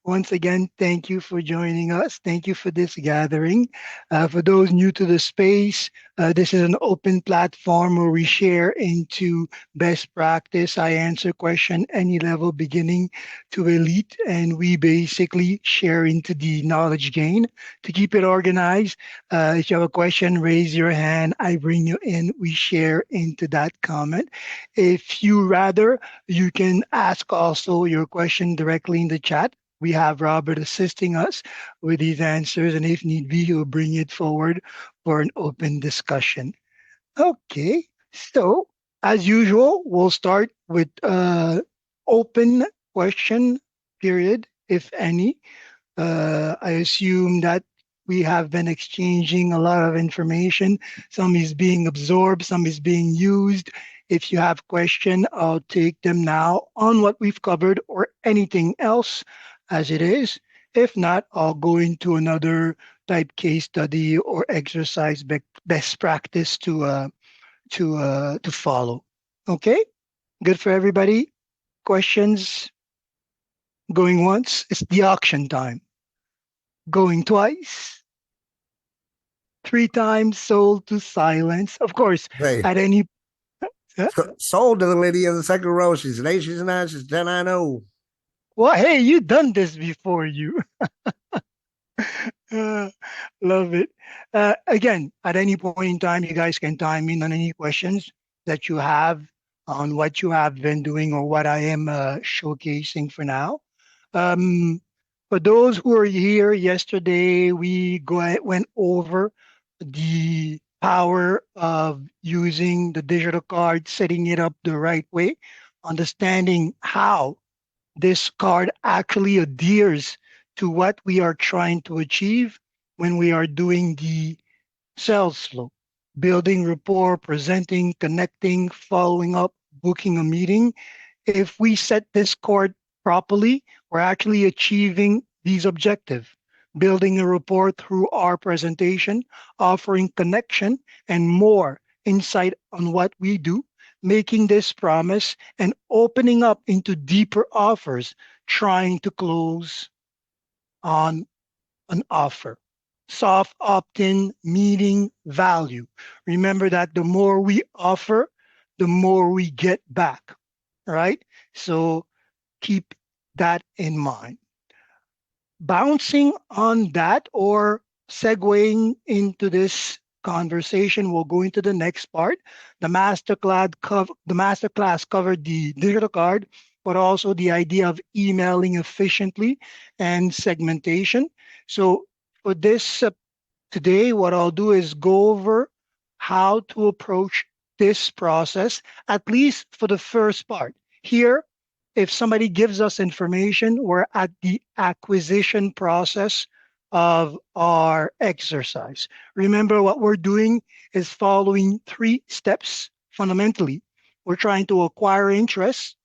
Once again, thank you for joining us. Thank you for this gathering. For those new to the space, this is an open platform where we share into best practice. I answer question any level beginning to elite, and we basically share into the knowledge gain. To keep it organized, if you have a question, raise your hand. I bring you in. We share into that comment. If you rather, you can ask also your question directly in the chat. We have Robert assisting us with these answers, and if need be, he'll bring it forward for an open discussion. Okay, so as usual, we'll start with open question period, if any. I assume that we have been exchanging a lot of information. Some is being absorbed, some is being used. If you have question, I'll take them now on what we've covered or anything else as it is. If not, I'll go into another type case study or exercise best practice to follow. Okay, good for everybody. Questions going once? It's the auction time. Going twice, three times sold to silence. Of course, Hey, at any sold to the lady in the second row. She's an 8, she's a 9, she's 10, I know. well, hey, you done this before, you. Uh, love it. Again, at any point in time, you guys can time in on any questions that you have on what you have been doing or what I am showcasing for now. Um, for those who are here yesterday, went over the power of using the digital card, setting it up the right way, understanding how this card actually adheres to what we are trying to achieve when we are doing the sales flow, building rapport, presenting, connecting, following up, booking a meeting. If we set this card properly, we're actually achieving these objectives, building a rapport through our presentation, offering connection and more insight on what we do, making this promise and opening up into deeper offers, trying to close on an offer. Soft opt in, meaning value. Remember that the more we offer, the more we get back, right? So keep that in mind. Bouncing on that or segueing into this conversation, we'll go into the next part. The masterclass covered the digital card, but also the idea of emailing efficiently and segmentation. So for this today, what I'll do is go over how to approach this process, at least for the first part. Here, if somebody gives us information, we're at the acquisition process of our exercise. Remember, what we're doing is following three steps fundamentally. We're trying to acquire interest,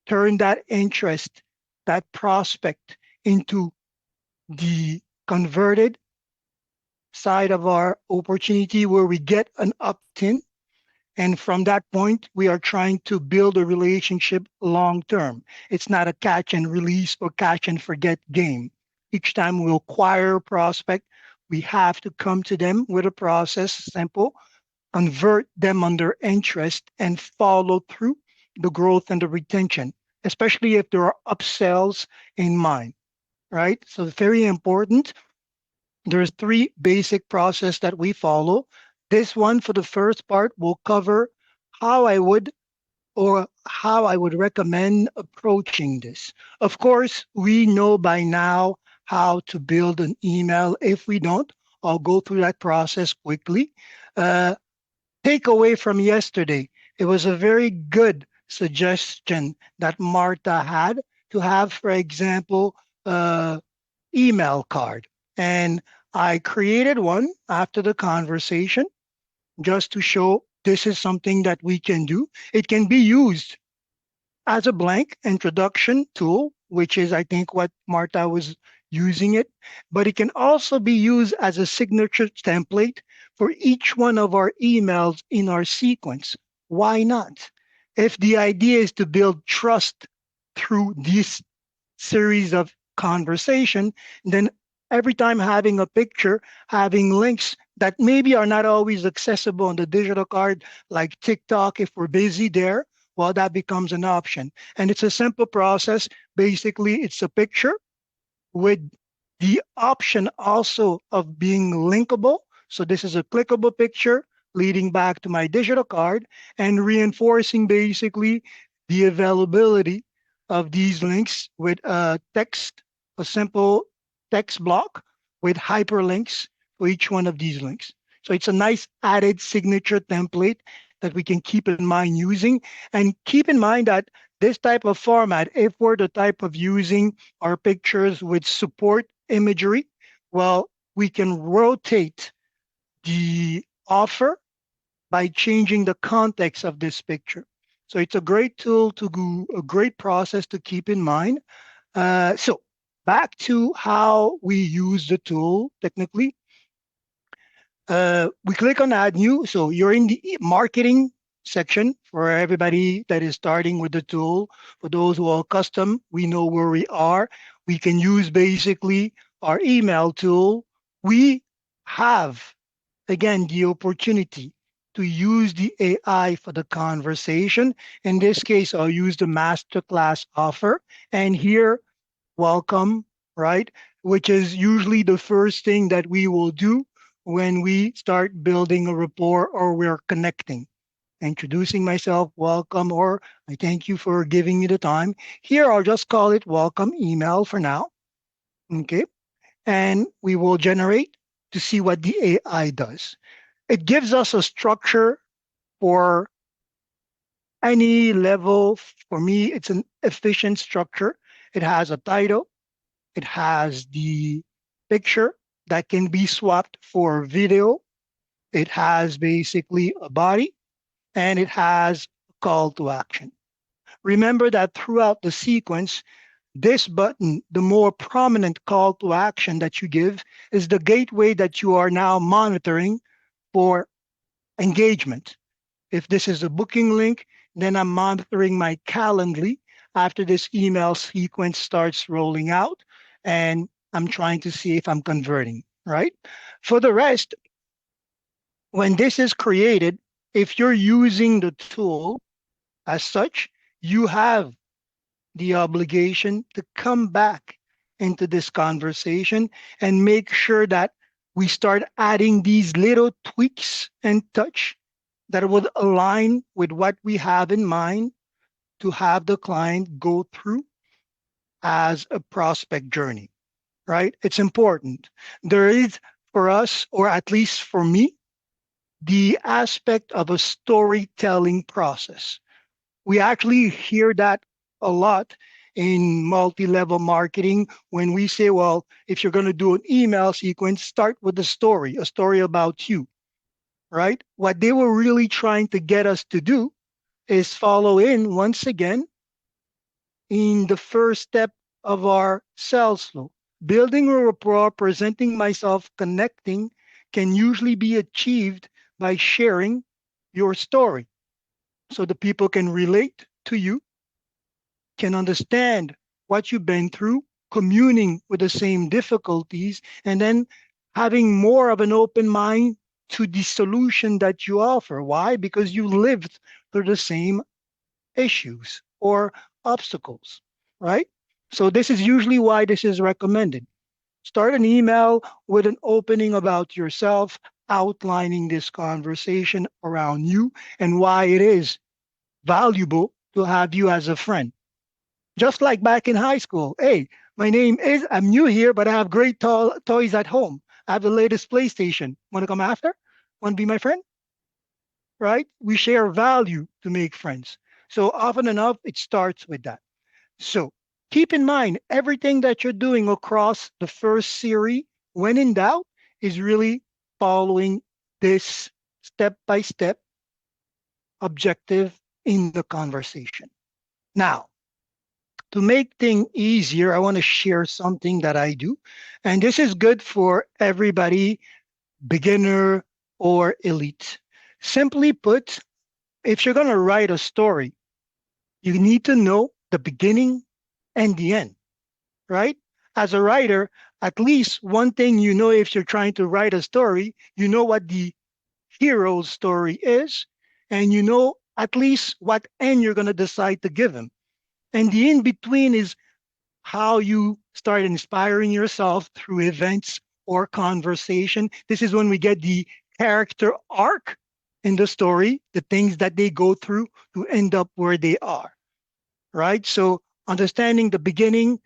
turn that interest, that prospect, into the converted side of our opportunity where we get an opt-in. And from that point, we are trying to build a relationship long term. It's not a catch and release or catch and forget game. Each time we acquire a prospect, we have to come to them with a process, simple, convert them under interest, and follow through the growth and the retention, especially if there are upsells in mind, right? So it's very important. There's three basic process that we follow. This one for the first part will cover how I would or how I would recommend approaching this. Of course, we know by now how to build an email. If we don't, I'll go through that process quickly. Uh, Takeaway from yesterday, it was a very good suggestion that Marta had to have, for example, email card. And I created one after the conversation just to show this is something that we can do. It can be used as a blank introduction tool, which is, I think, what Marta was using it, but it can also be used as a signature template for each one of our emails in our sequence. Why not? If the idea is to build trust through this series of conversation, then every time having a picture, having links that maybe are not always accessible on the digital card, like TikTok, if we're busy there, well, that becomes an option. And it's a simple process. Basically, it's a picture with the option also of being linkable. So this is a clickable picture leading back to my digital card and reinforcing basically the availability of these links with a simple text block with hyperlinks for each one of these links. So it's a nice added signature template that we can keep in mind using. And keep in mind that this type of format, if we're the type of using our pictures with support imagery, well, we can rotate the offer by changing the context of this picture. So it's a great tool to go, a great process to keep in mind. So back to how we use the tool technically. We click on add new. So you're in the marketing section for everybody that is starting with the tool. For those who are custom, we know where we are. We can use basically our email tool. We have, again, the opportunity to use the AI for the conversation. In this case, I'll use the masterclass offer. And here, welcome, right? Which is usually the first thing that we will do when we start building a rapport or we're connecting. Introducing myself, welcome, or I thank you for giving me the time. Here, I'll just call it welcome email for now. Okay. And we will generate to see what the AI does. It gives us a structure for any level. For me, it's an efficient structure. It has a title, it has the picture that can be swapped for video. It has basically a body and it has a call to action. Remember that throughout the sequence, this button, the more prominent call to action that you give, is the gateway that you are now monitoring for engagement. If this is a booking link, then I'm monitoring my Calendly after this email sequence starts rolling out, and I'm trying to see if I'm converting, right? For the rest, when this is created, if you're using the tool as such, you have the obligation to come back into this conversation and make sure that we start adding these little tweaks and touch that would align with what we have in mind to have the client go through as a prospect journey, right? It's important. There is for us, or at least for me, the aspect of a storytelling process. We actually hear that a lot in multi-level marketing when we say, well, if you're going to do an email sequence, start with a story about you, right? What they were really trying to get us to do is follow in once again in the first step of our sales flow. Building a rapport, presenting myself, connecting can usually be achieved by sharing your story so the people can relate to you, can understand what you've been through, communing with the same difficulties, and then having more of an open mind to the solution that you offer. Why? Because you lived through the same issues or obstacles, right? So this is usually why this is recommended. Start an email with an opening about yourself, outlining this conversation around you and why it is valuable to have you as a friend. Just like back in high school. Hey, I'm new here, but I have great toys at home. I have the latest PlayStation. Want to come after? Want to be my friend? Right? We share value to make friends. So often enough, it starts with that. So keep in mind, everything that you're doing across the first series, when in doubt, is really following this step by step objective in the conversation. Now, to make things easier, I want to share something that I do. And this is good for everybody, beginner or elite. Simply put, if you're going to write a story, you need to know the beginning and the end, right? as a writer, at least one thing you know, if you're trying to write a story, you know what the hero's story is, and you know at least what end you're going to decide to give him. And the in between is how you start inspiring yourself through events or conversation. This is when we get the character arc in the story, the things that they go through to end up where they are, right? So understanding the beginning,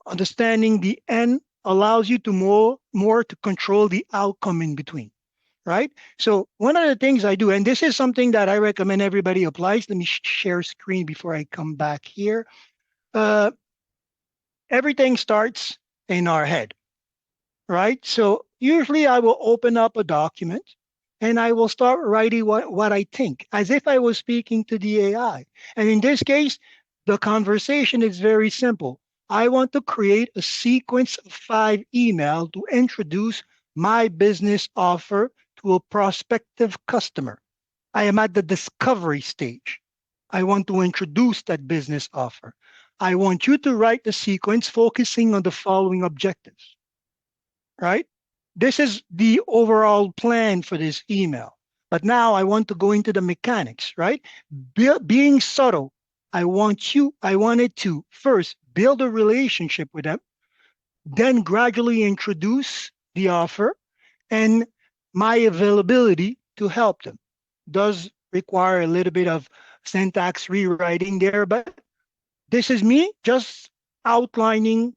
understanding the end allows you to more to control the outcome in between, right? So one of the things I do, and this is something that I recommend everybody applies. Let me share screen before I come back here. Uh, Everything starts in our head, right? So usually I will open up a document and I will start writing what I think as if I was speaking to the AI. And in this case, the conversation is very simple. I want to create a sequence of 5 emails to introduce my business offer to a prospective customer. I am at the discovery stage. I want to introduce that business offer. I want you to write the sequence focusing on the following objectives, right? This is the overall plan for this email. But now I want to go into the mechanics, right? Being subtle, I wanted to first build a relationship with them, then gradually introduce the offer and my availability to help them. Does require a little bit of syntax rewriting there, but this is me just outlining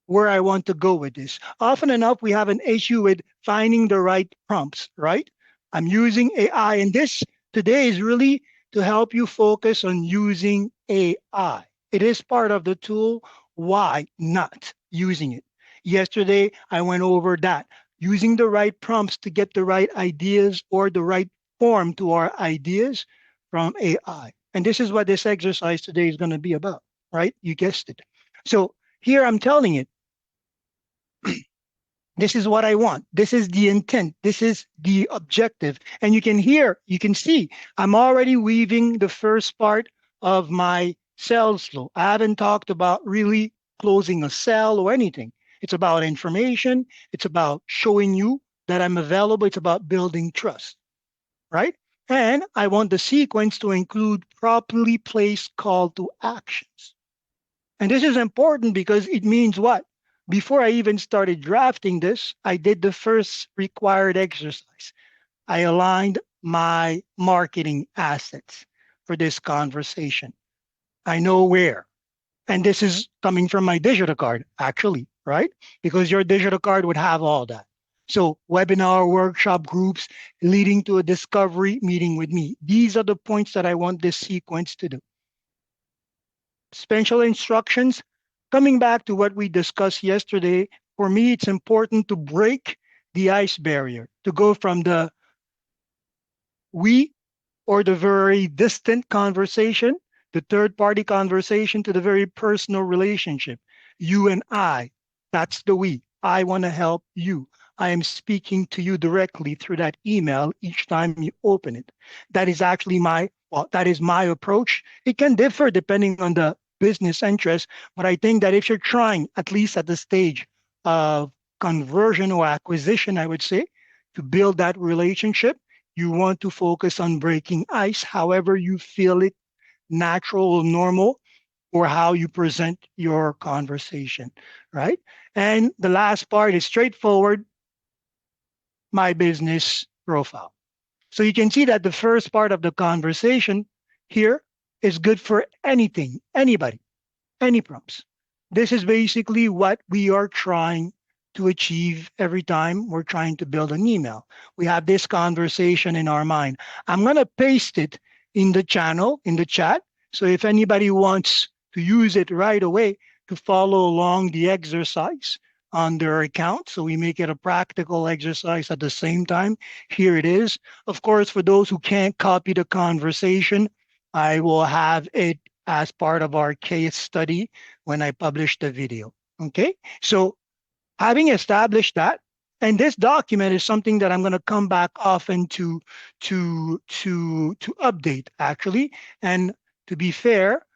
where I want to go with this. Often enough, we have an issue with finding the right prompts, right? I'm using AI, and this today is really to help you focus on using AI. It is part of the tool. Why not using it? Yesterday, I went over that. Using the right prompts to get the right ideas or the right form to our ideas from AI. And this is what this exercise today is going to be about, right? You guessed it. So here I'm telling it, this is what I want. This is the intent. This is the objective. And you can hear, you can see, I'm already weaving the first part of my sales flow. I haven't talked about really closing a sale or anything. It's about information. It's about showing you that I'm available. It's about building trust, right? And I want the sequence to include properly placed call to actions. And this is important because it means what? Before I even started drafting this, I did the first required exercise. I aligned my marketing assets for this conversation. I know where. And this is coming from my digital card, actually, right? Because your digital card would have all that. So, webinar, workshop groups leading to a discovery meeting with me. These are the points that I want this sequence to do. Special instructions. Coming back to what we discussed yesterday, for me, it's important to break the ice barrier, to go from the we or the very distant conversation, the third party conversation, to the very personal relationship. You and I, that's the we. I want to help you. I am speaking to you directly through that email each time you open it. That is actually that is my approach. It can differ depending on the business interest, but I think that if you're trying, at least at the stage of conversion or acquisition, I would say, to build that relationship, you want to focus on breaking ice, however you feel it natural or normal, or how you present your conversation, right? And the last part is straightforward, my business profile. So you can see that the first part of the conversation here is good for anything, anybody, any prompts. This is basically what we are trying to achieve every time we're trying to build an email. We have this conversation in our mind. I'm going to paste it in the channel, in the chat. So if anybody wants to use it right away to follow along the exercise on their account, so we make it a practical exercise at the same time, here it is. Of course, for those who can't copy the conversation, I will have it as part of our case study when I publish the video. Okay, so having established that, and this document is something that I'm going to come back often to update actually. And to be fair,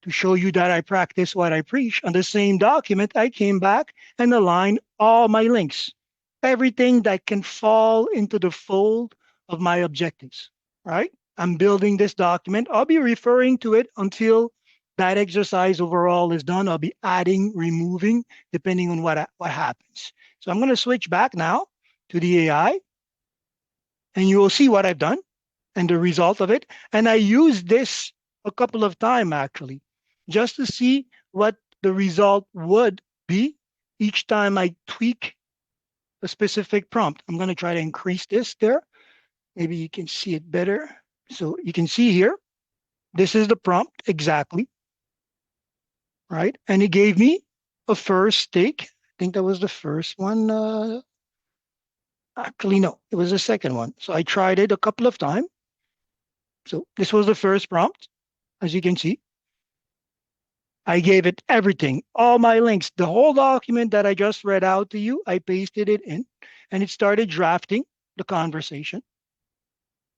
to show you that I practice what I preach, on the same document, I came back and aligned all my links, everything that can fall into the fold of my objectives, right? I'm building this document. I'll be referring to it until that exercise overall is done. I'll be adding, removing, depending on what happens. So I'm going to switch back now to the AI, and you will see what I've done and the result of it. And I used this a couple of times actually, just to see what the result would be each time I tweak a specific prompt. I'm going to try to increase this there. Maybe you can see it better. So you can see here, this is the prompt exactly, right? And it gave me a first take. I think that was the first one. Actually, no, it was the second one. So I tried it a couple of times. So this was the first prompt, as you can see. I gave it everything, all my links, the whole document that I just read out to you. I pasted it in and it started drafting the conversation,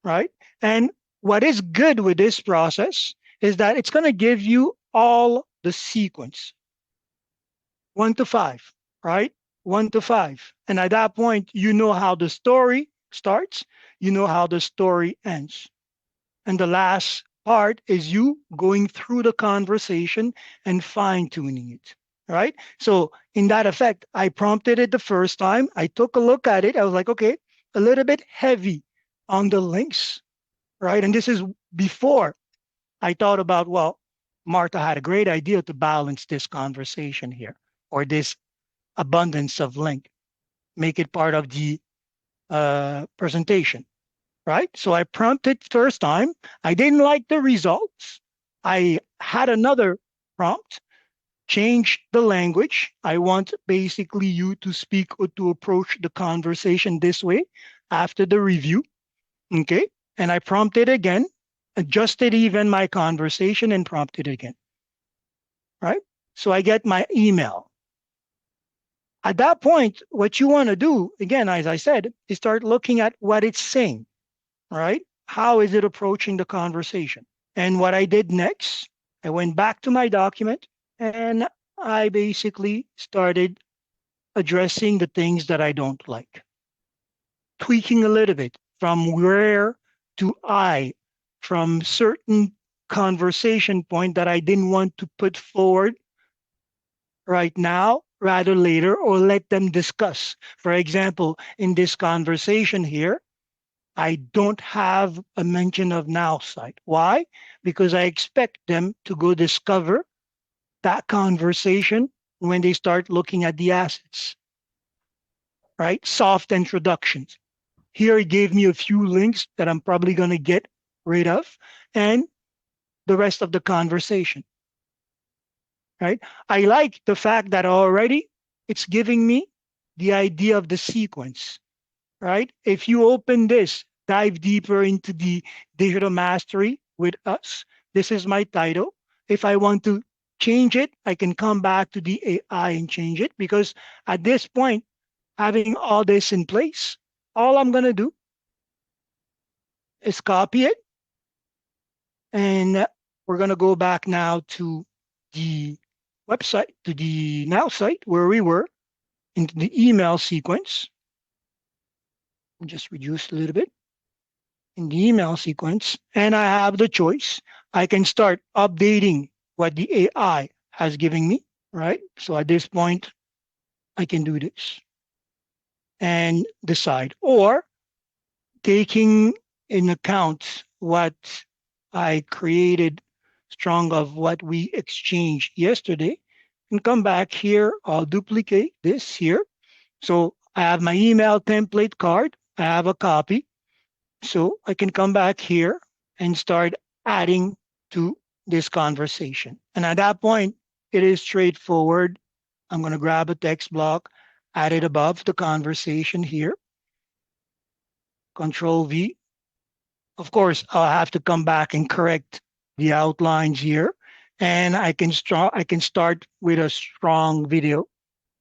right? And what is good with this process is that it's going to give you all the sequence, 1 to 5, right? 1 to 5. And at that point, you know how the story starts, you know how the story ends. And the last part is you going through the conversation and fine tuning it, right? So in that effect, I prompted it the first time. I took a look at it. I was like, okay, a little bit heavy on the links, right? And this is before I thought about, well, Martha had a great idea to balance this conversation here, or this abundance of link, make it part of the presentation, right? So I prompted first time. I didn't like the results. I had another prompt, change the language. I want basically you to speak or to approach the conversation this way after the review. Okay. And I prompted again, adjusted even my conversation and prompted again, right? So I get my email. At that point, what you want to do, again, as I said, is start looking at what it's saying, right? How is it approaching the conversation? And what I did next, I went back to my document and I basically started addressing the things that I don't like, tweaking a little bit from where to I, from certain conversation point that I didn't want to put forward right now, rather later, or let them discuss. For example, in this conversation here, I don't have a mention of NowSite. Why? Because I expect them to go discover that conversation when they start looking at the assets, right? Soft introductions. Here it gave me a few links that I'm probably going to get rid of and the rest of the conversation, right? I like the fact that already it's giving me the idea of the sequence, right? If you open this, dive deeper into the digital mastery with us, this is my title. If I want to change it, I can come back to the AI and change it, because at this point, having all this in place, all I'm going to do is copy it. And we're going to go back now to the website, to the Now site where we were, into the email sequence. Just reduce a little bit in the email sequence, and I have the choice. I can start updating what the AI has given me, right? So at this point, I can do this and decide, or taking in account what I created strong of what we exchanged yesterday, and come back here. I'll duplicate this here. So I have my email template card. I have a copy. So I can come back here and start adding to this conversation. And at that point, it is straightforward. I'm going to grab a text block, add it above the conversation here, Control V. Of course, I'll have to come back and correct the outlines here. And I can start with a strong video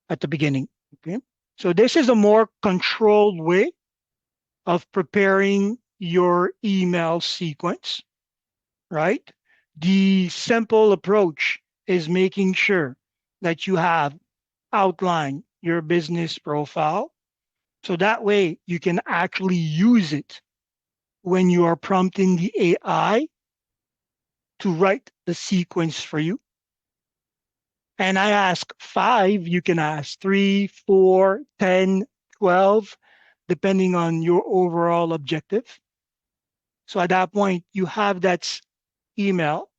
at the beginning. Okay. So this is a more controlled way of preparing your email sequence, right? The simple approach is making sure that you have outlined your business profile. So that way you can actually use it when you are prompting the AI to write the sequence for you. And I ask 5, you can ask 3, 4, 10, 12, depending on your overall objective. So at that point, you have that email,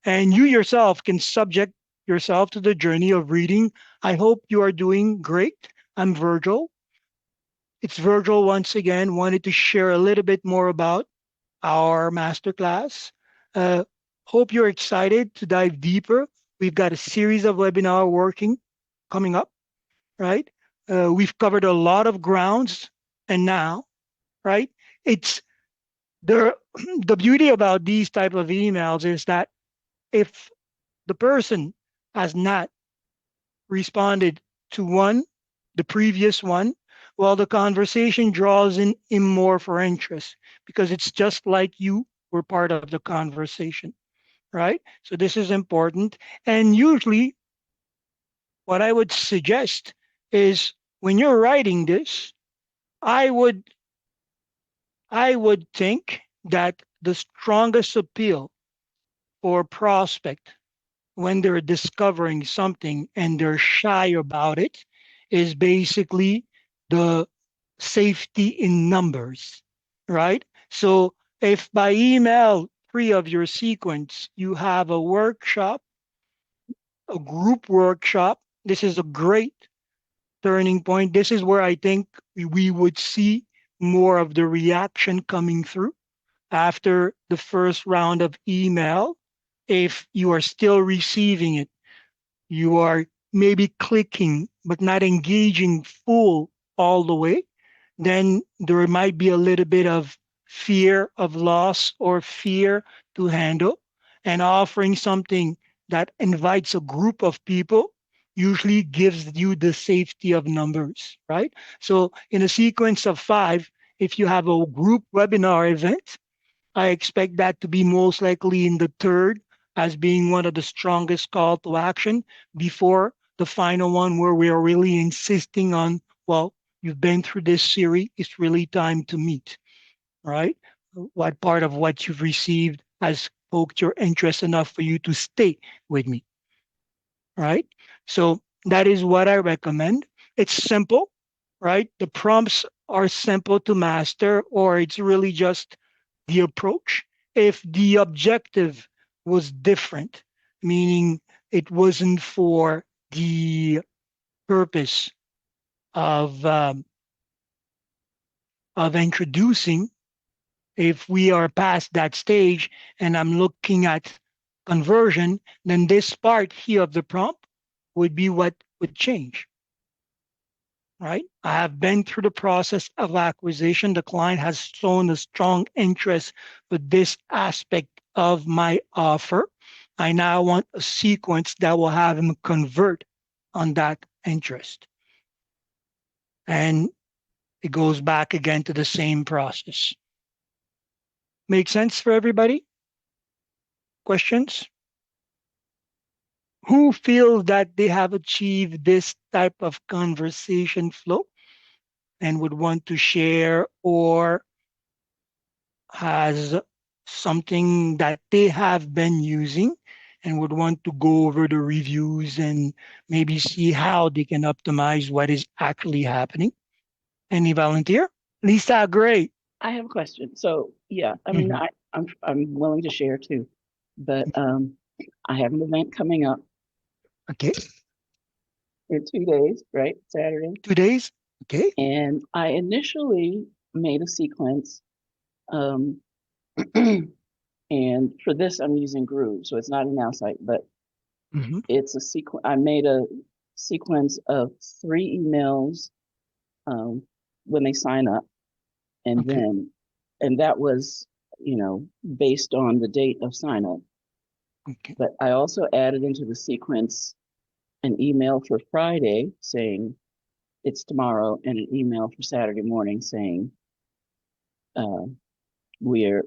and you yourself can subject yourself to the journey of reading. I hope you are doing great. I'm Virgil. It's Virgil once again. Wanted to share a little bit more about our masterclass. Uh, Hope you're excited to dive deeper. We've got a series of webinar working coming up, right? We've covered a lot of grounds, and now, right? It's the the beauty about these type of emails is that if the person has not responded to one, the previous one, well, the conversation draws in more for interest because it's just like you were part of the conversation, right? So this is important. And usually, what I would suggest is when you're writing this, I would I would think that the strongest appeal for a prospect when they're discovering something and they're shy about it is basically the safety in numbers, right? So if by email 3 of your sequence you have a workshop, a group workshop, this is a great turning point. This is where I think we would see more of the reaction coming through after the first round of email. If you are still receiving it, you are maybe clicking but not engaging full all the way, then there might be a little bit of fear of loss or fear to handle. And offering something that invites a group of people usually gives you the safety of numbers, right? So in a sequence of 5, if you have a group webinar event, I expect that to be most likely in the third as being one of the strongest call to action before the final one where we are really insisting on, well, you've been through this series, it's really time to meet, right? What part of what you've received has poked your interest enough for you to stay with me, right? So that is what I recommend. It's simple, right? The prompts are simple to master, or it's really just the approach. If the objective was different, meaning it wasn't for the purpose of um, of introducing, if we are past that stage and I'm looking at conversion, then this part here of the prompt would be what would change, right? I have been through the process of acquisition. The client has shown a strong interest for this aspect of my offer. I now want a sequence that will have him convert on that interest. And it goes back again to the same process. Make sense for everybody? Questions? Who feels that they have achieved this type of conversation flow and would want to share, or has something that they have been using and would want to go over the reviews and maybe see how they can optimize what is actually happening? Any volunteer? Lisa, great. I have a question. So yeah, I mean, Mhm. I'm willing to share too, but I have an event coming up Okay. in 2 days, right? Saturday. 2 days. Okay. And I initially made a sequence, um, and for this I'm using Groove, so it's not a NowSite, but Mhm. it's a sequence. I made a sequence of 3 emails um, when they sign up, and Okay. then, and that was, you know, based on the date of sign up. Okay. But I also added into the sequence an email for Friday saying it's tomorrow, and an email for Saturday morning saying uh, we're,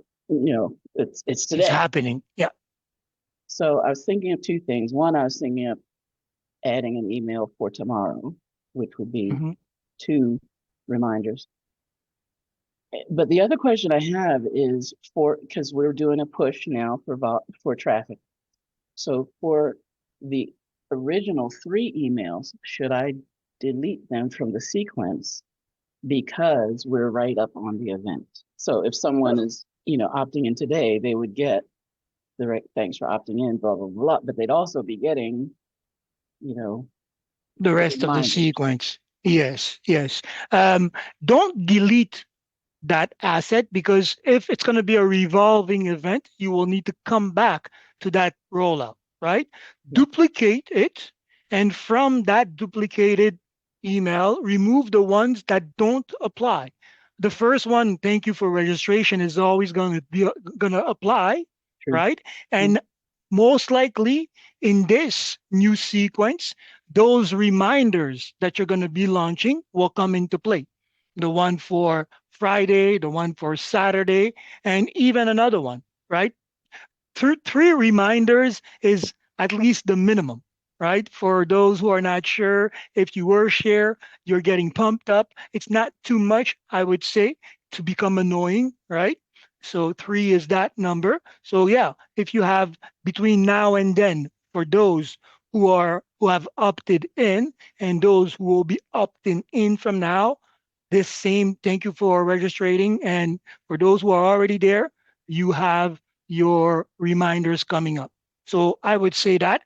it's It's today. happening. Yeah. So I was thinking of two things. One, I was thinking of adding an email for tomorrow, which would be Mhm. 2 reminders. But the other question I have is because we're doing a push now for traffic. So for the original 3 emails, should I delete them from the sequence because we're right up on the event? So if someone is, opting in today, they would get the right thanks for opting in, blah, blah, blah, but they'd also be getting, you know, The the rest of the reminders. sequence. Yes, yes. Don't delete that asset, because if it's going to be a revolving event, you will need to come back to that rollout, right? Yeah, Duplicate it. And from that duplicated email, remove the ones that don't apply. The first one, thank you for registration, is always going to apply, true, right? true. And most likely in this new sequence, those reminders that you're going to be launching will come into play. The one for Friday, the one for Saturday, and even another one, right? Three reminders is at least the minimum, right? For those who are not sure, if you were share, you're getting pumped up. It's not too much, I would say, to become annoying, right? So 3 is that number. So yeah, if you have between now and then, for those who have opted in and those who will be opting in from now, this same thank you for registering. And for those who are already there, you have your reminders coming up. So I would say that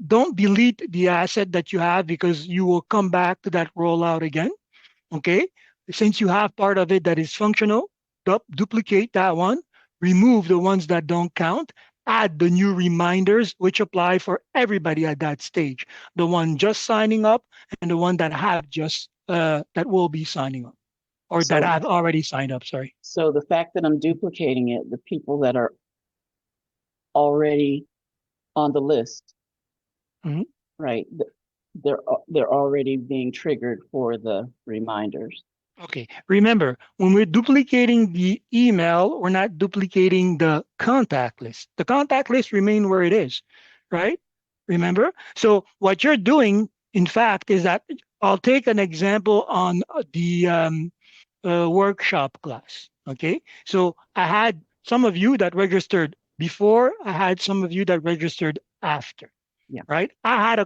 don't delete the asset that you have, because you will come back to that rollout again. Okay. Since you have part of it that is functional, duplicate that one, remove the ones that don't count, add the new reminders, which apply for everybody at that stage. The one just signing up and the one that have just, that will be signing up, or that So, have already signed up. Sorry. so the fact that I'm duplicating it, the people that are already on the list, Mhm. right? They're already being triggered for the reminders. Okay. Remember, when we're duplicating the email, we're not duplicating the contact list. The contact list remain where it is, right? Remember? So what you're doing, in fact, is that I'll take an example on the workshop class. Okay. So I had some of you that registered before, I had some of you that registered after, Yeah. right? I had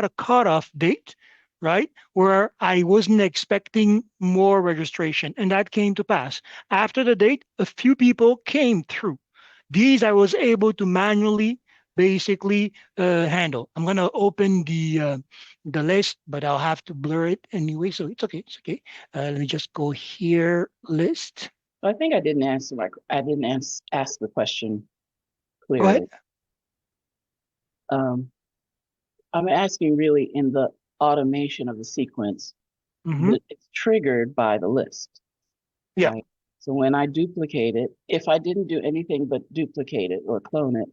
a cutoff date, right? Where I wasn't expecting more registration, and that came to pass. After the date, a few people came through. These I was able to manually basically handle. I'm gonna open the list, but I'll have to blur it anyway, so it's okay. It's okay. Let me just go here, list. I think I didn't ask the question Go ahead. clearly. Um, I'm asking really in the automation of the sequence Hmm. that it's triggered by the list, Yeah. right? So when I duplicate it, if I didn't do anything but duplicate it or clone it,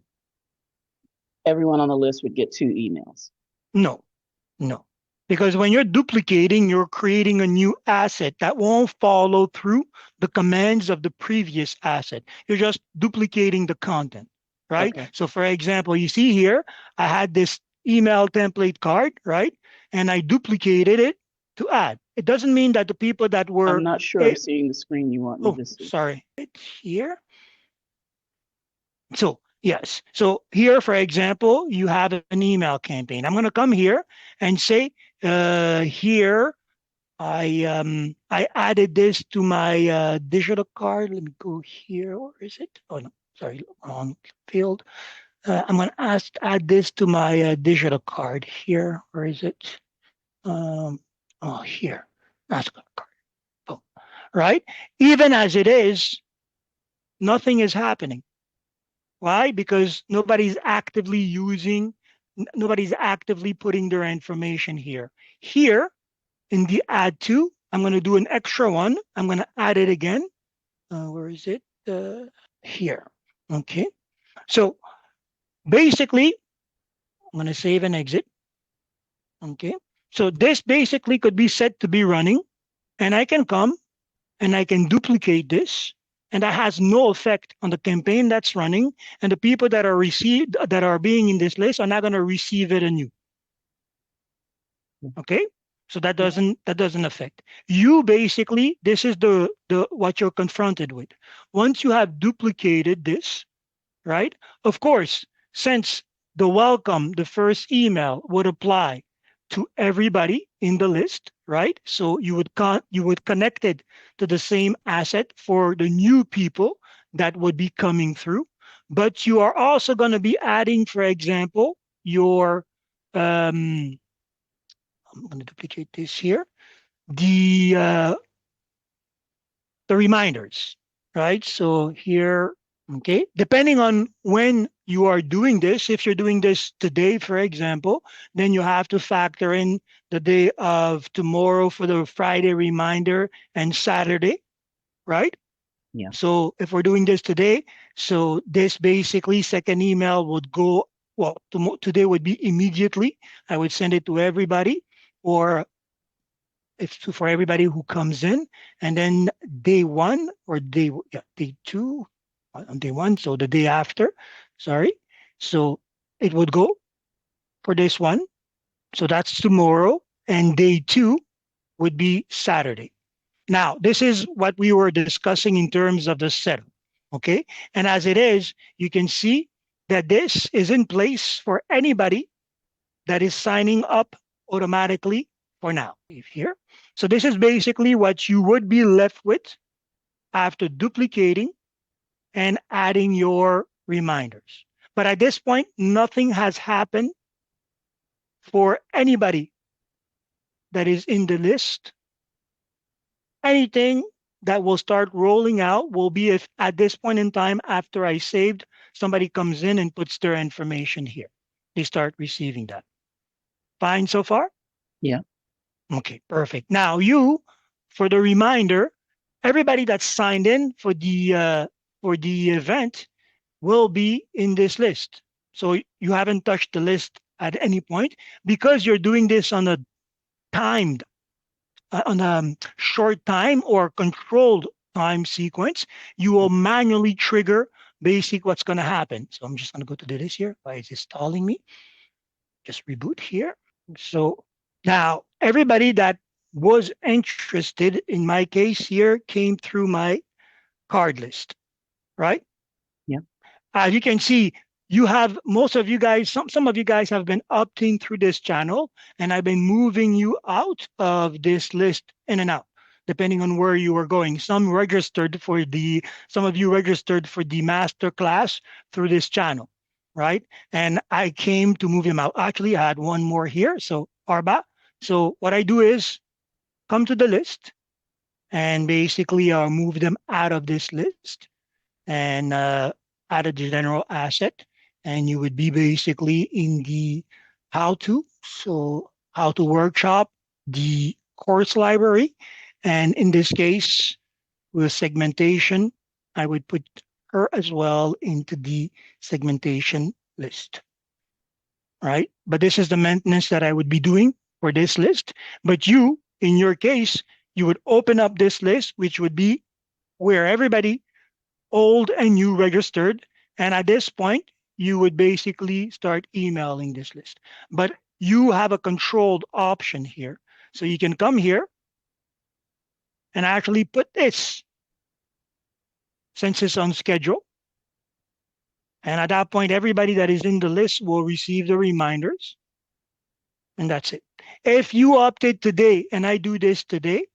everyone on the list would get 2 emails. No. No, because when you're duplicating, you're creating a new asset that won't follow through the commands of the previous asset. You're just duplicating the content, right? Okay. So, for example, you see here, I had this email template card, right? And I duplicated it to add. It doesn't mean that the people that I'm were, not sure I'm eh, seeing the screen you want me oh, to see. sorry, it's here. So, yes. So here, for example, you have an email campaign. I'm going to come here and say, here, I added this to my digital card. Let me go here. Where is it? Oh no, sorry, wrong field. I'm gonna add this to my digital card here. Where is it? Oh, here. Mastercard card. Oh, right. Even as it is, nothing is happening. Why? Because nobody's actively putting their information here. Here, in the add to, I'm going to do an extra one. I'm going to add it again. Where is it? Here. Okay. So basically, I'm going to save and exit. Okay. So this basically could be set to be running, and I can come and I can duplicate this and that has no effect on the campaign that's running, and the people that are being in this list are not going to receive it anew. Okay, so that doesn't affect you. Basically, this is the what you're confronted with. Once you have duplicated this, right? Of course, since the first email would apply to everybody in the list, right? So you would connect it to the same asset for the new people that would be coming through. But you are also going to be adding, for example, your I'm going to duplicate this here, the uh, the reminders, right? So here, okay, depending on when you are doing this, if you're doing this today, for example, then you have to factor in the day of tomorrow for the Friday reminder and Saturday, right? Yeah. So if we're doing this today, so this basically second email would go, well, today would be immediately. I would send it to everybody, or if for everybody who comes in, and then day one or day two on day one, so the day after, sorry. So it would go for this one. So that's tomorrow, and day two would be Saturday. Now, this is what we were discussing in terms of the setup. Okay. And as it is, you can see that this is in place for anybody that is signing up automatically for now. Here. So this is basically what you would be left with after duplicating and adding your reminders. But at this point, nothing has happened for anybody that is in the list. Anything that will start rolling out will be if at this point in time, after I saved, somebody comes in and puts their information here. They start receiving that. Fine so far? Yeah. Okay, perfect. Now for the reminder, everybody that's signed in for the event will be in this list. So you haven't touched the list at any point because you're doing this on a timed, on a short time or controlled time sequence. You will manually trigger basic what's going to happen. So I'm just going to go to this here. Why is it stalling me? Just reboot here. So now everybody that was interested in my case here came through my card list, right? Yeah. As you can see, you have most of you guys, some of you guys have been opting through this channel, and I've been moving you out of this list in and out, depending on where you were going. Some of you registered for the master class through this channel, right? And I came to move them out. Actually, I had one more here. So Arba. So what I do is come to the list and basically move them out of this list and add a general asset. And you would be basically in the how to. So how to workshop, the course library. And in this case, with segmentation, I would put her as well into the segmentation list, right? But this is the maintenance that I would be doing for this list. But you, in your case, you would open up this list, which would be where everybody old and new registered. And at this point, you would basically start emailing this list. But you have a controlled option here. So you can come here and actually put this since it's on schedule. And at that point, everybody that is in the list will receive the reminders. And that's it. If you opted today and I do this today,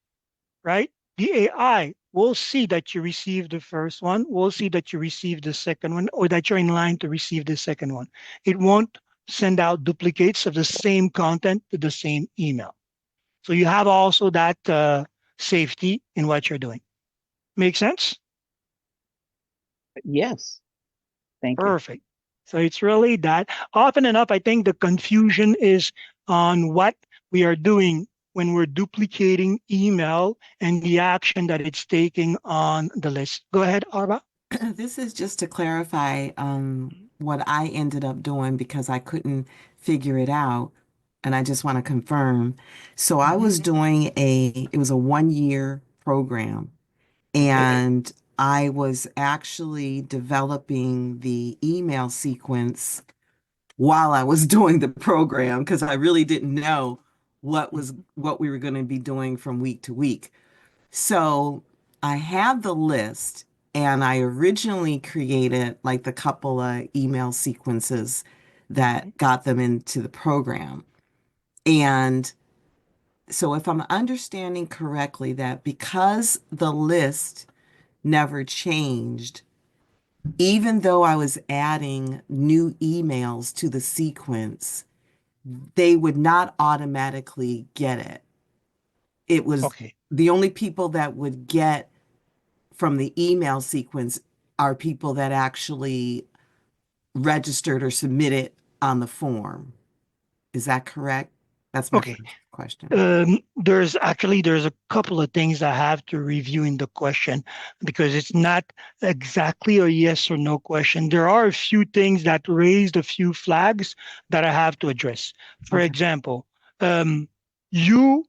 right? The AI will see that you received the first one, will see that you received the second one, or that you're in line to receive the second one. It won't send out duplicates of the same content to the same email. So you have also that safety in what you're doing. Make sense? Yes. Thank you. Perfect. So it's really that. Often enough, I think the confusion is on what we are doing when we're duplicating email and the action that it's taking on the list. Go ahead, Arba. This is just to clarify what I ended up doing because I couldn't figure it out. And I just want to confirm. So I was doing it was a 1-year program. Okay. And I was actually developing the email sequence while I was doing the program because I really didn't know what we were going to be doing from week to week. So I had the list and I originally created like the couple of email sequences that got them into the program. And so if I'm understanding correctly, that because the list never changed, even though I was adding new emails to the sequence, they would not automatically get it. It was Okay. the only people that would get from the email sequence are people that actually registered or submitted on the form. Is that correct? That's my Okay. first question. There's a couple of things I have to review in the question because it's not exactly a yes or no question. There are a few things that raised a few flags that I have to address. For Okay. example, you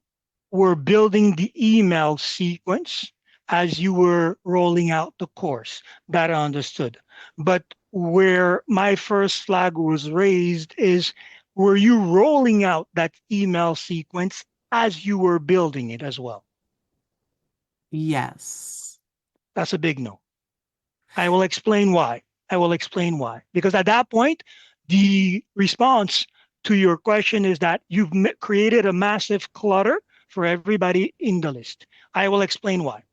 were building the email sequence as you were rolling out the course. That I understood. But where my first flag was raised is, were you rolling out that email sequence as you were building it as well? Yes. That's a big no. I will explain why. I will explain why. Because at that point, the response to your question is that you've created a massive clutter for everybody in the list. I will explain why.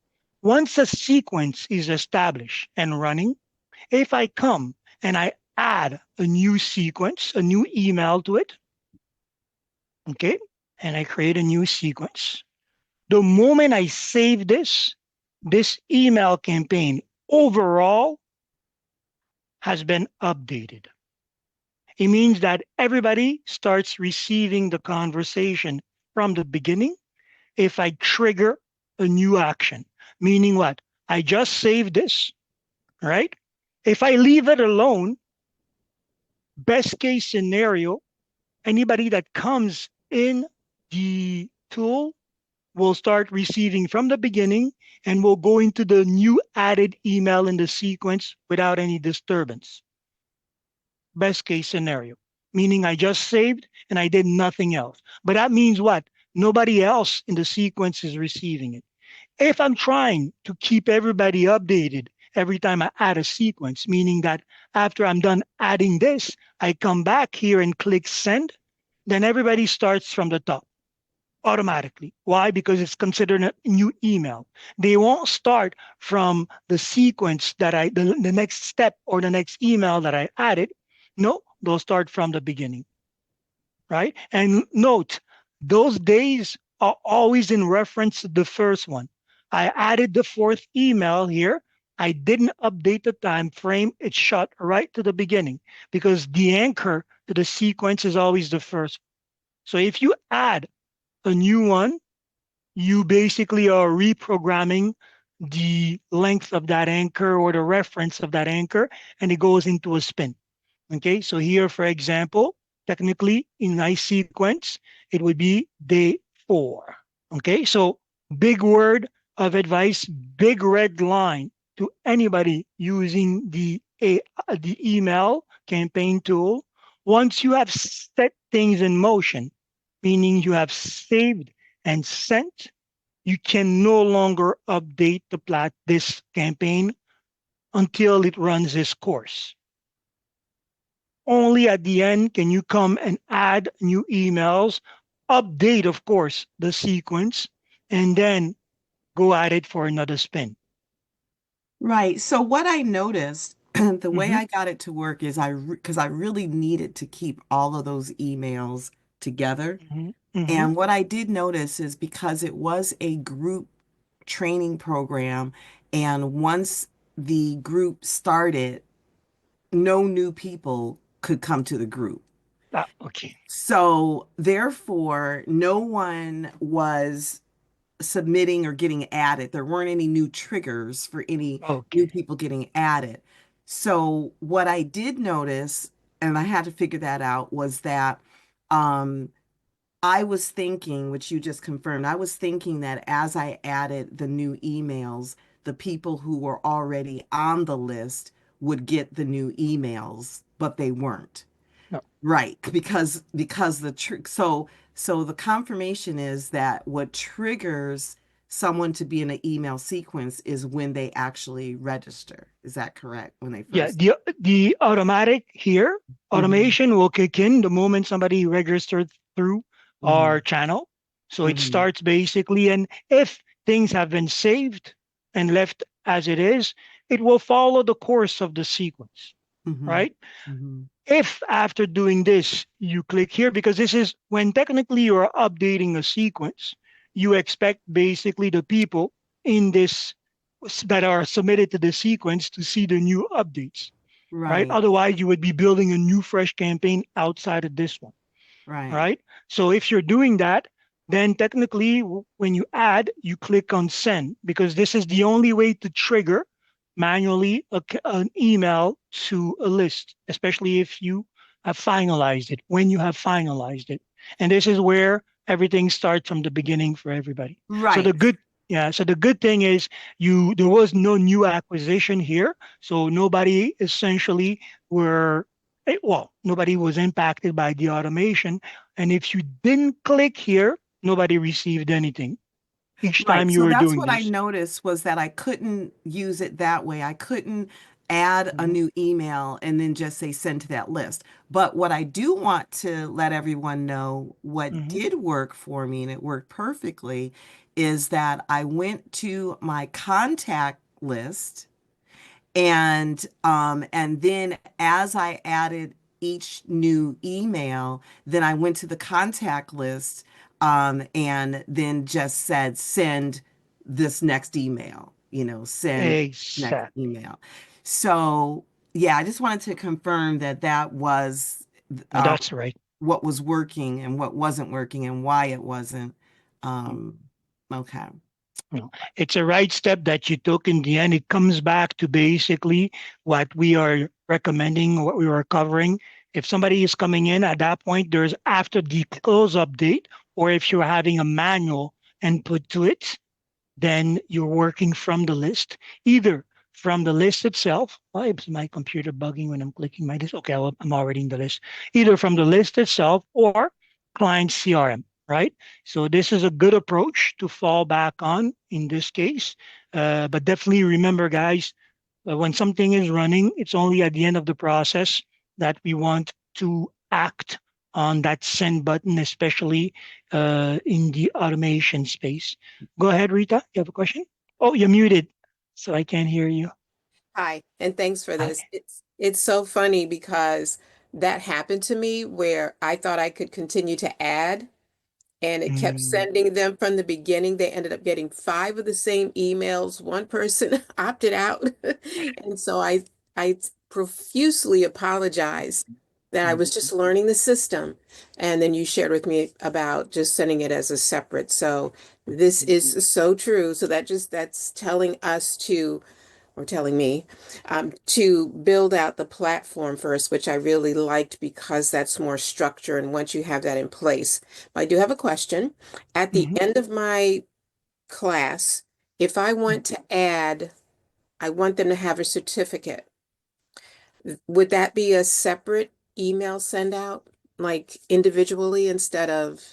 Once a sequence is established and running, if I come and I add a new sequence, a new email to it, okay, and I create a new sequence, the moment I save this email campaign overall has been updated. It means that everybody starts receiving the conversation from the beginning if I trigger a new action. Meaning what? I just saved this, right? If I leave it alone, best case scenario, anybody that comes in the tool will start receiving from the beginning and will go into the new added email in the sequence without any disturbance. Best case scenario, meaning I just saved and I did nothing else. But that means what? Nobody else in the sequence is receiving it. If I'm trying to keep everybody updated every time I add a sequence, meaning that after I'm done adding this, I come back here and click send, then everybody starts from the top automatically. Why? Because it's considered a new email. They won't start from the sequence that the next step or the next email that I added. No, they'll start from the beginning, right? And note, those days are always in reference to the first one. I added the fourth email here. I didn't update the time frame. It shot right to the beginning because the anchor to the sequence is always the first. So if you add a new one, you basically are reprogramming the length of that anchor or the reference of that anchor, and it goes into a spin. Okay, so here, for example, technically in my sequence, it would be day 4. Okay, so big word of advice, big red line to anybody using the email campaign tool. Once you have set things in motion, meaning you have saved and sent, you can no longer update this campaign until it runs this course. Only at the end can you come and add new emails, update, of course, the sequence, and then go at it for another spin. Right. So what I noticed, the way Mm-hmm, I got it to work is because I really needed to keep all of those emails together. mm-hmm, mm-hmm. And what I did notice is because it was a group training program, and once the group started, no new people could come to the group. Ah, okay, So therefore, no one was submitting or getting added. There weren't any new triggers for any new okay. people getting added. So what I did notice, and I had to figure that out, was that um, I was thinking, which you just confirmed, I was thinking that as I added the new emails, the people who were already on the list would get the new emails, but they weren't. No. Right, because so the confirmation is that what triggers someone to be in an email sequence is when they actually register. Is that correct? When they Yeah, first. the automatic here Mhm, automation will kick in the moment somebody registered through our mhm, channel. So it mhm, starts basically, and if things have been saved and left as it is, it will follow the course of the sequence, mhm, right? mhm. If after doing this, you click here, because this is when technically you're updating a sequence, you expect basically the people in this that are submitted to the sequence to see the new updates, right? Right, Otherwise, you would be building a new fresh campaign outside of this one, right, right? So if you're doing that, then technically when you add, you click on send, because this is the only way to trigger manually an email to a list, especially if you have finalized it, when you have finalized it. And this is where everything starts from the beginning for everybody. So the right. good yeah, so the good thing is there was no new acquisition here. So nobody essentially were well, nobody was impacted by the automation. And if you didn't click here, nobody received anything each Right. time you So were that's doing what I this. noticed was that I couldn't use it that way. I couldn't add a Mhm, new email and then just say send to that list. But what I do want to let everyone know what mhm. did work for me, and it worked perfectly, is that I went to my contact list and then as I added each new email, then I went to the contact list and then just said send this next email, send next Exactly. email. So yeah, I just wanted to confirm that that was No, um, that's right. what was working and what wasn't working and why it wasn't. Mm. Um, okay. It's a right step that you took in the end. It comes back to basically what we are recommending, what we are covering. If somebody is coming in at that point, there's after the close update, or if you're having a manual input to it, then you're working from the list, either from the list itself. Why is my computer bugging when I'm clicking my list? Okay, well, I'm already in the list. Either from the list itself or client CRM, right? So this is a good approach to fall back on in this case. But definitely remember, guys, when something is running, it's only at the end of the process that we want to act on that send button, especially in the automation space. Go ahead, Rita. You have a question? Oh, you're muted, so I can't hear you. Hi, and thanks for Hi. this. It's so funny because that happened to me where I thought I could continue to add, and it kept Mm, sending them from the beginning. They ended up getting five of the same emails. One person opted out, and so I profusely apologized that I mm, was just learning the system, and then you shared with me about just sending it as a separate. So this is so true. So that's telling us to or telling me to build out the platform first, which I really liked because that's more structure. And once you have that in place, but I do have a question. At the mhm. end of my class, if I want to add, I want them to have a certificate. Would that be a separate email send out, like individually instead of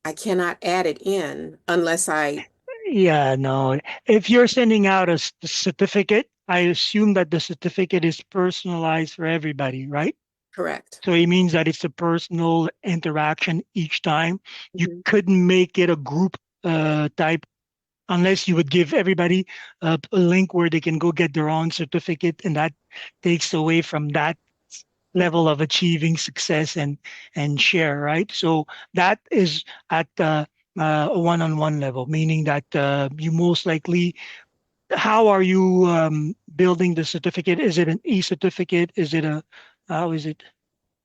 I cannot add it in unless I Yeah, no. If you're sending out a certificate, I assume that the certificate is personalized for everybody, right? correct? So it means that it's a personal interaction each time. You Mhm. couldn't make it a group type unless you would give everybody a link where they can go get their own certificate, and that takes away from that level of achieving success and share, right? So that is at a one-on-one level, meaning that you most likely, how are you building the certificate? Is it an e-certificate? Is it a how is it?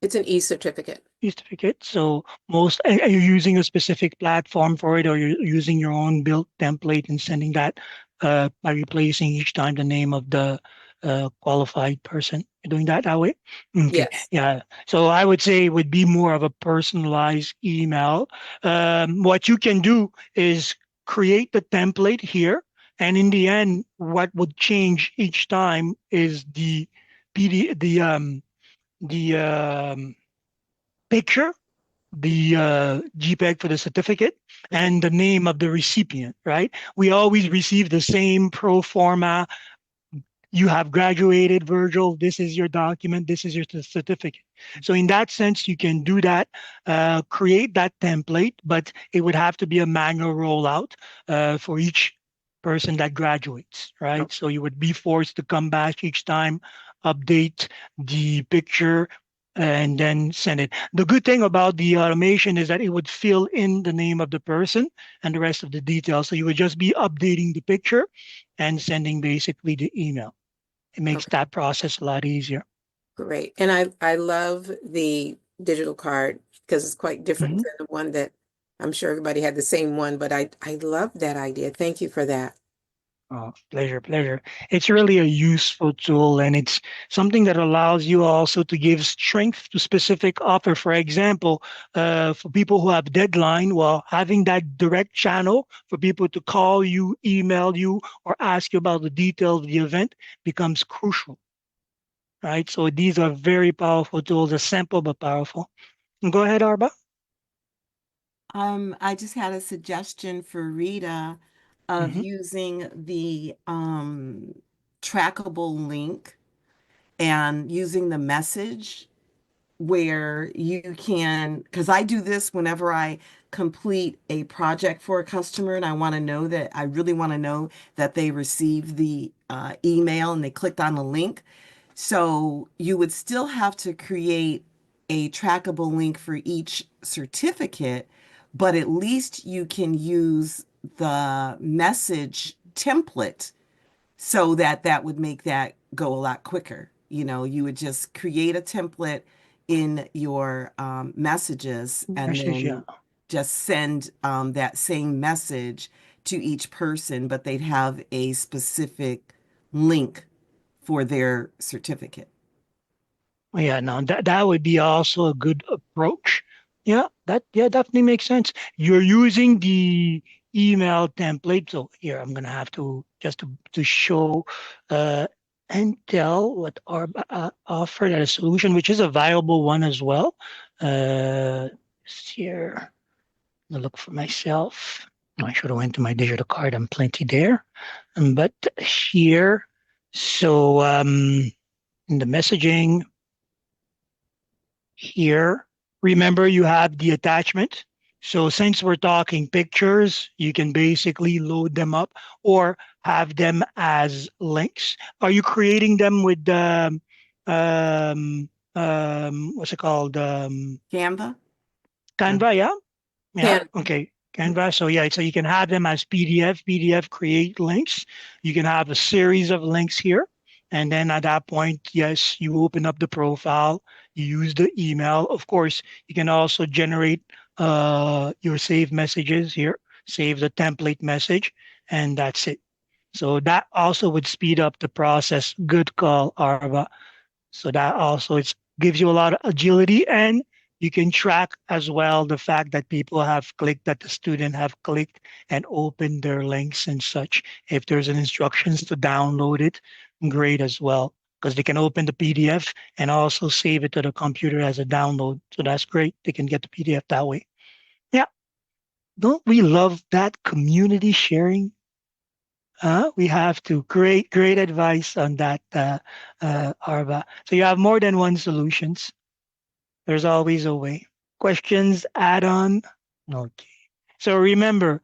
It's an e-certificate. Certificate. So most are you using a specific platform for it, or you're using your own built template and sending that by replacing each time the name of the qualified person? You're doing that way? Okay. Yes. Yeah. So I would say it would be more of a personalized email. What you can do is create the template here And in the end, what would change each time is the PD, the picture, the JPEG for the certificate, and the name of the recipient, right? We always receive the same pro forma. You have graduated, Virgil. This is your document. This is your certificate. So in that sense, you can do that, create that template, but it would have to be a manual rollout for each person that graduates, right? So you would be forced to come back each time, update the picture, and then send it. The good thing about the automation is that it would fill in the name of the person and the rest of the details. So you would just be updating the picture and sending basically the email. It makes Okay, that process a lot easier. great. And I love the digital card because it's quite different Mhm. than the one that I'm sure everybody had the same one, but I love that idea. Thank you for that. Oh, pleasure, pleasure. It's really a useful tool, and it's something that allows you also to give strength to specific offer. For example, for people who have deadline, well, having that direct channel for people to call you, email you, or ask you about the details of the event becomes crucial, right? So these are very powerful tools, are simple but powerful. Go ahead, Arba. I just had a suggestion for Rita of Hmm. using the trackable link and using the message where you can, because I do this whenever I complete a project for a customer and I really want to know that they received the email and they clicked on the link. So you would still have to create a trackable link for each certificate, but at least you can use the message template so that would make that go a lot quicker. You would just create a template in your messages and Message, yeah. then just send that same message to each person, but they'd have a specific link for their certificate. Yeah, no, that would be also a good approach. Yeah, definitely makes sense. You're using the email template. So here I'm gonna have to just to show uh and tell what are offered as a solution, which is a viable one as well. Here, I look for myself. I should have went to my digital card. I'm plenty there. But here, so in the messaging here, remember you have the attachment. So since we're talking pictures, you can basically load them up or have them as links. Are you creating them with what's it called? Canva? Uh, Canva, yeah? Yeah. Can Okay. Canva. So yeah, so you can have them as PDF. PDF create links. You can have a series of links here. And then at that point, yes, you open up the profile, you use the email. Of course, you can also generate your saved messages here, save the template message, and that's it. So that also would speed up the process. Good call, Arva. So that also it gives you a lot of agility, and you can track as well the fact that people have clicked, that the student have clicked and opened their links and such. If there's an instructions to download it, great as well, because they can open the PDF and also save it to the computer as a download. So that's great. They can get the PDF that way. Yeah. Don't we love that community sharing? We have to. Great advice on that, Arva. So you have more than one solutions. There's always a way. Questions, add on. Okay. So remember,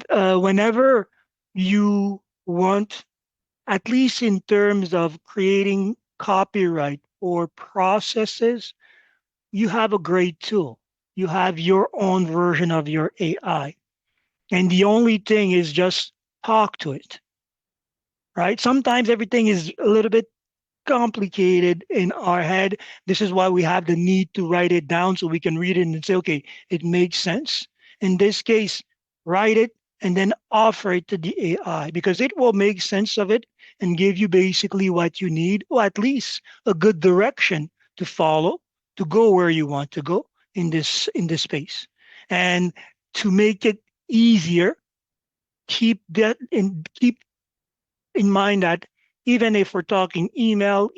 whenever you want, at least in terms of creating copyright or processes, you have a great tool. You have your own version of your AI. And the only thing is just talk to it, right? Sometimes everything is a little bit complicated in our head. This is why we have the need to write it down so we can read it and say, okay, it makes sense. In this case, write it and then offer it to the AI because it will make sense of it and give you basically what you need, or at least a good direction to follow to go where you want to go in this space. And to make it easier, keep in mind that even if we're talking email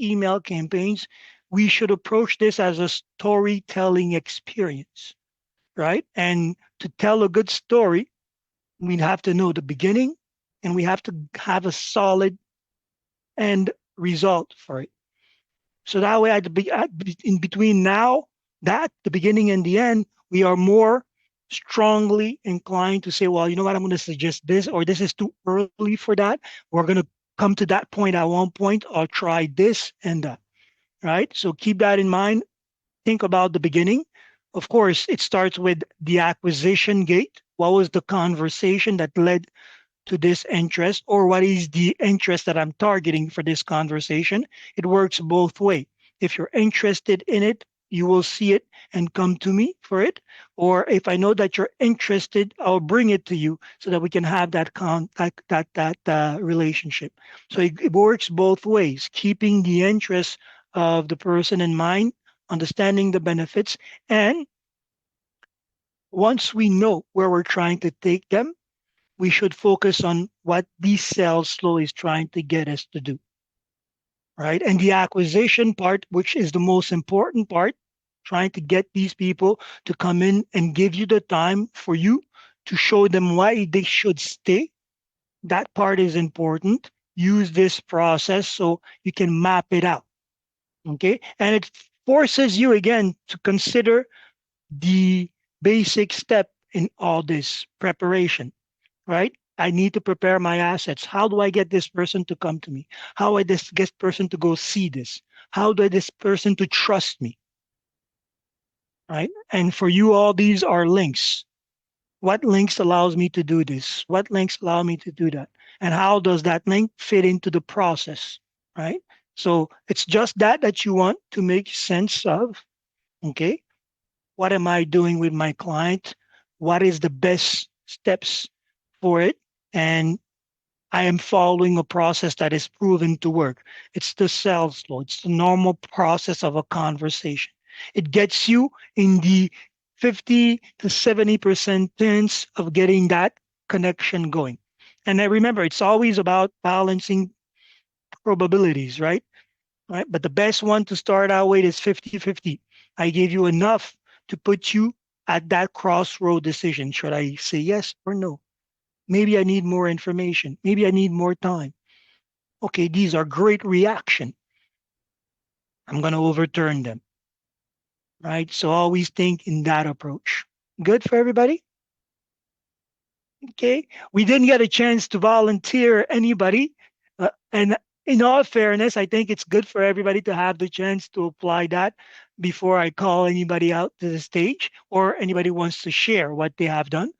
campaigns, we should approach this as a storytelling experience, right? And to tell a good story, we have to know the beginning and we have to have a solid end result for it. So that way, in between now, that the beginning and the end, we are more strongly inclined to say, well, you know what, I'm going to suggest this, or this is too early for that. We're going to come to that point at one point. I'll try this and that, right? So keep that in mind. Think about the beginning. Of course, it starts with the acquisition gate. What was the conversation that led to this interest, or what is the interest that I'm targeting for this conversation? It works both way. If you're interested in it, you will see it and come to me for it. Or if I know that you're interested, I'll bring it to you so that we can have that relationship. So it works both ways, keeping the interest of the person in mind, understanding the benefits, and once we know where we're trying to take them, we should focus on what these sales flow is trying to get us to do, right? And the acquisition part, which is the most important part, trying to get these people to come in and give you the time for you to show them why they should stay. That part is important. Use this process so you can map it out, okay? And it forces you again to consider the basic step in all this preparation, right? I need to prepare my assets. How do I get this person to come to me? How do I get this person to go see this? How do I this person to trust me, right? And for you, all these are links. What links allows me to do this? What links allow me to do that? And how does that link fit into the process, right? So it's just that you want to make sense of, okay? What am I doing with my client? What is the best steps for it? And I am following a process that is proven to work. It's the sales flow. It's the normal process of a conversation. It gets you in the 50 to 70% chance of getting that connection going. And I remember, it's always about balancing probabilities, right? Right. But the best one to start out with is 50-50. I gave you enough to put you at that crossroad decision. Should I say yes or no? Maybe I need more information. Maybe I need more time. Okay, these are great reaction. I'm going to overturn them, right? So always think in that approach. Good for everybody? Okay. We didn't get a chance to volunteer anybody. And in all fairness, I think it's good for everybody to have the chance to apply that before I call anybody out to the stage or anybody wants to share what they have done.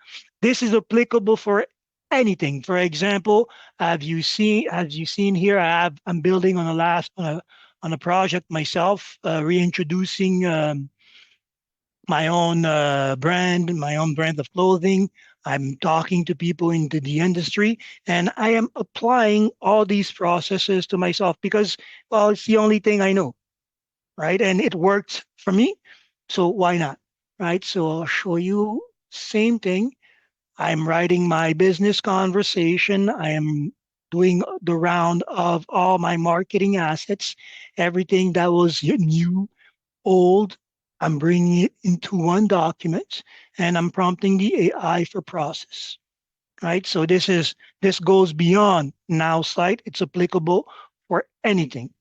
This is applicable for anything. For example, have you seen here? I'm building on a project myself, reintroducing my own brand of clothing. I'm talking to people into the industry, and I am applying all these processes to myself because, well, it's the only thing I know, right? And it worked for me, so why not, right? So I'll show you same thing. I'm writing my business conversation. I am doing the round of all my marketing assets, everything that was new, old. I'm bringing it into one document and I'm prompting the AI for process, right? So this goes beyond NowSite. It's applicable for anything.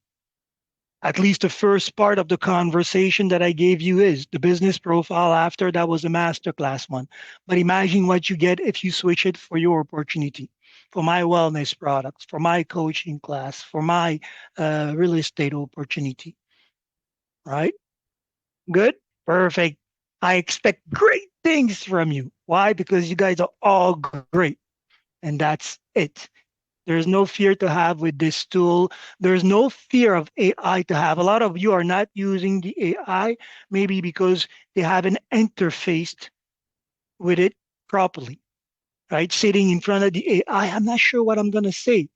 At least the first part of the conversation that I gave you is the business profile. After that was a masterclass one. But imagine what you get if you switch it for your opportunity, for my wellness products, for my coaching class, for my real estate opportunity, right? Good? Perfect. I expect great things from you. Why? Because you guys are all great. And that's it. There's no fear to have with this tool. There's no fear of AI to have. A lot of you are not using the AI, maybe because they haven't interfaced with it properly, right? Sitting in front of the AI, I'm not sure what I'm going to say.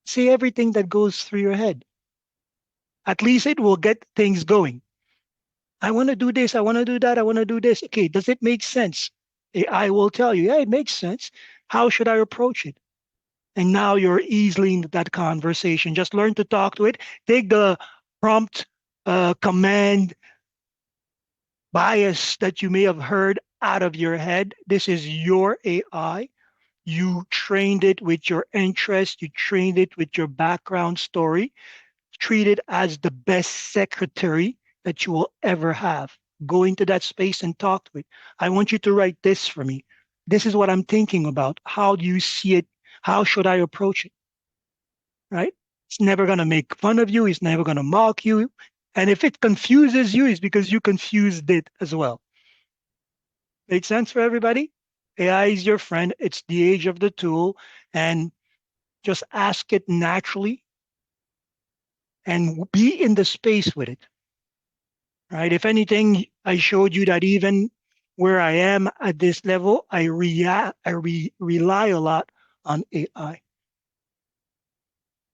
Say everything that goes through your head. At least it will get things going. I want to do this. I want to do that. I want to do this. Okay, does it make sense? AI will tell you, yeah, it makes sense. How should I approach it? And now you're easily in that conversation. Just learn to talk to it. Take the prompt command bias that you may have heard out of your head. This is your AI. You trained it with your interest. You trained it with your background story. Treat it as the best secretary that you will ever have. Go into that space and talk to it. I want you to write this for me. This is what I'm thinking about. How do you see it? How should I approach it? Right? It's never going to make fun of you. It's never going to mock you. And if it confuses you, it's because you confused it as well. Make sense for everybody? AI is your friend. It's the age of the tool. And just ask it naturally and be in the space with it. Right? If anything, I showed you that even where I am at this level, I rely a lot on AI.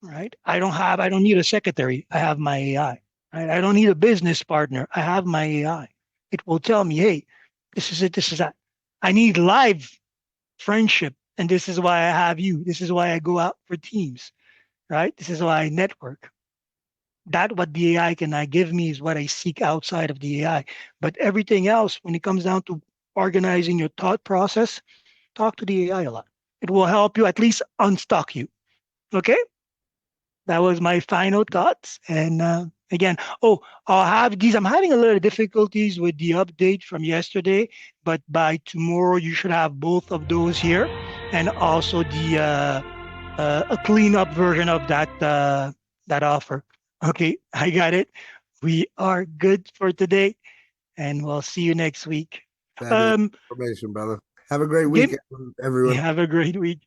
Right? I don't need a secretary. I have my AI. Right? I don't need a business partner. I have my AI. It will tell me, hey, this is it, this is that. I need live friendship, and this is why I have you. This is why I go out for teams, right? This is why I network. That what the AI can give me is what I seek outside of the AI. But everything else, when it comes down to organizing your thought process, talk to the AI a lot. It will help you at least unstuck you. Okay? That was my final thoughts. And again, I'll have these. I'm having a little difficulties with the update from yesterday, but by tomorrow you should have both of those here, and also the a cleanup version of that offer. Okay, I got it. We are good for today, and we'll see you next week. Fabulous information, brother. Have a great Give weekend, everyone. Have a great week.